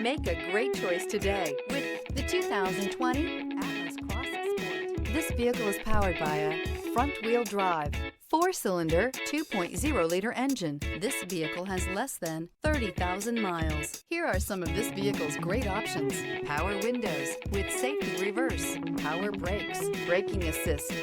Make a great choice today with the 2020 Atlas Cross Sport. This vehicle is powered by a front-wheel drive, 4-cylinder, 2.0-liter engine. This vehicle has less than 30,000 miles. Here are some of this vehicle's great options: power windows with safety reverse, power brakes, braking assist,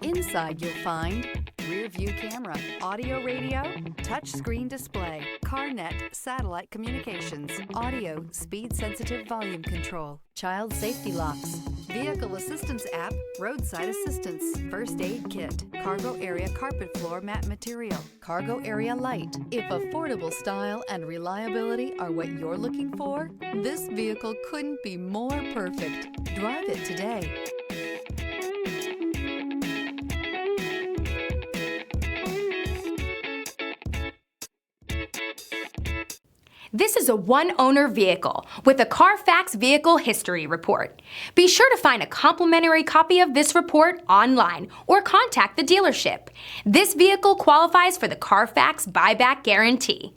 Inside you'll find rear view camera, audio radio, touchscreen display, CarNet satellite communications, audio speed sensitive volume control, child safety locks, vehicle assistance app, roadside assistance, first aid kit, cargo area carpet floor mat material, cargo area light. If affordable style and reliability are what you're looking for, this vehicle couldn't be more perfect. Drive it today. This is a one-owner vehicle with a Carfax Vehicle History Report. Be sure to find a complimentary copy of this report online or contact the dealership. This vehicle qualifies for the Carfax Buyback Guarantee.